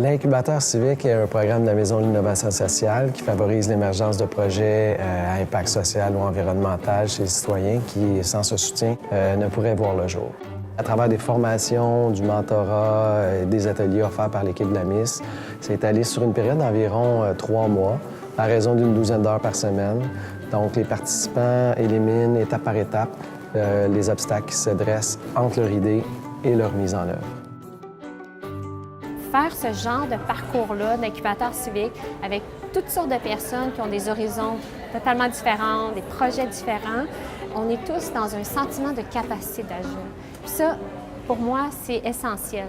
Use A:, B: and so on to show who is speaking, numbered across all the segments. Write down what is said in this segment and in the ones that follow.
A: L'incubateur civique est un programme de la Maison de l'innovation sociale qui favorise l'émergence de projets à impact social ou environnemental chez les citoyens qui, sans ce soutien, ne pourraient voir le jour. À travers des formations, du mentorat, des ateliers offerts par l'équipe de la MIS, c'est étalé sur une période d'environ 3 mois, à raison d'une douzaine d'heures par semaine. Donc, les participants éliminent étape par étape les obstacles qui se dressent entre leur idée et leur mise en œuvre.
B: Faire ce genre de parcours-là d'incubateur civique avec toutes sortes de personnes qui ont des horizons totalement différents, des projets différents, on est tous dans un sentiment de capacité d'agir. Puis ça, pour moi, c'est essentiel.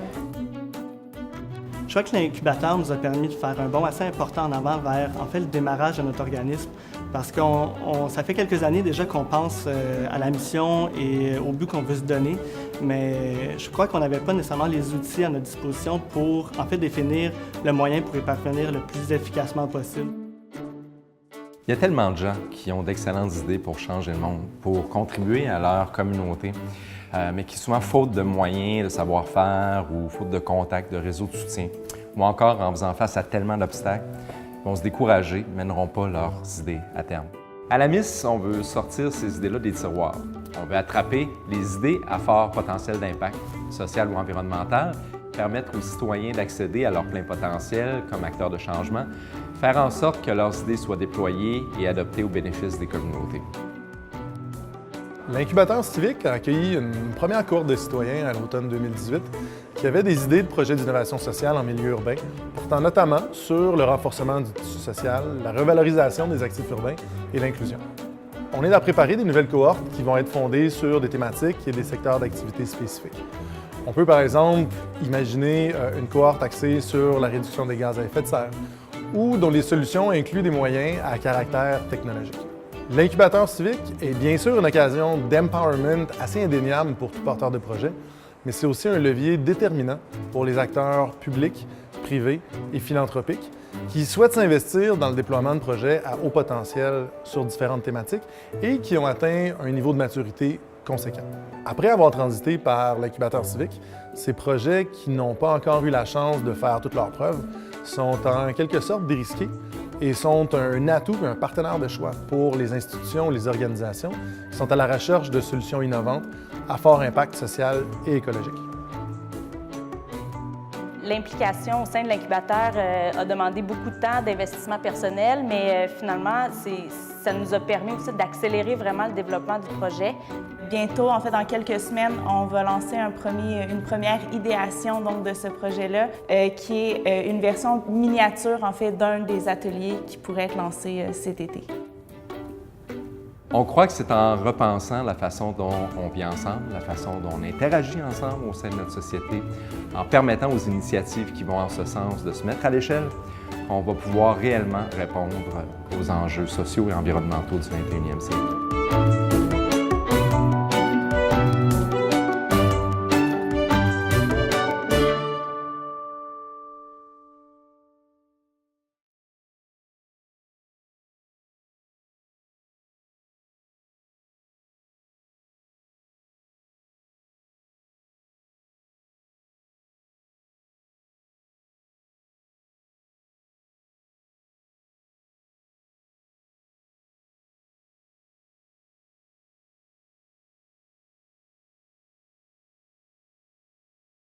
C: Je crois que l'incubateur nous a permis de faire un bond assez important en avant vers, le démarrage de notre organisme, parce que ça fait quelques années déjà qu'on pense à la mission et au but qu'on veut se donner, mais je crois qu'on n'avait pas nécessairement les outils à notre disposition pour, définir le moyen pour y parvenir le plus efficacement possible.
D: Il y a tellement de gens qui ont d'excellentes idées pour changer le monde, pour contribuer à leur communauté, mais qui souvent, faute de moyens, de savoir-faire ou faute de contacts, de réseaux de soutien, ou encore en faisant face à tellement d'obstacles, vont se décourager, ne mèneront pas leurs idées à terme. À la MIS, on veut sortir ces idées-là des tiroirs. On veut attraper les idées à fort potentiel d'impact social ou environnemental, permettre aux citoyens d'accéder à leur plein potentiel comme acteurs de changement, faire en sorte que leurs idées soient déployées et adoptées au bénéfice des communautés.
E: L'incubateur civique a accueilli une première cohorte de citoyens à l'automne 2018 qui avaient des idées de projets d'innovation sociale en milieu urbain, portant notamment sur le renforcement du tissu social, la revalorisation des actifs urbains et l'inclusion. On aide à préparer des nouvelles cohortes qui vont être fondées sur des thématiques et des secteurs d'activité spécifiques. On peut par exemple imaginer une cohorte axée sur la réduction des gaz à effet de serre ou dont les solutions incluent des moyens à caractère technologique. L'incubateur civique est bien sûr une occasion d'empowerment assez indéniable pour tout porteur de projet, mais c'est aussi un levier déterminant pour les acteurs publics, privés et philanthropiques qui souhaitent s'investir dans le déploiement de projets à haut potentiel sur différentes thématiques et qui ont atteint un niveau de maturité conséquent. Après avoir transité par l'incubateur civique, ces projets qui n'ont pas encore eu la chance de faire toutes leurs preuves sont en quelque sorte dérisqués et sont un atout et un partenaire de choix pour les institutions ou les organisations qui sont à la recherche de solutions innovantes à fort impact social et écologique.
F: L'implication au sein de l'incubateur a demandé beaucoup de temps, d'investissement personnel, mais finalement, ça nous a permis aussi d'accélérer vraiment le développement du projet.
G: Bientôt, dans quelques semaines, on va lancer une première idéation de ce projet-là, qui est une version miniature d'un des ateliers qui pourrait être lancé cet été.
D: On croit que c'est en repensant la façon dont on vit ensemble, la façon dont on interagit ensemble au sein de notre société, en permettant aux initiatives qui vont en ce sens de se mettre à l'échelle, qu'on va pouvoir réellement répondre aux enjeux sociaux et environnementaux du 21e siècle.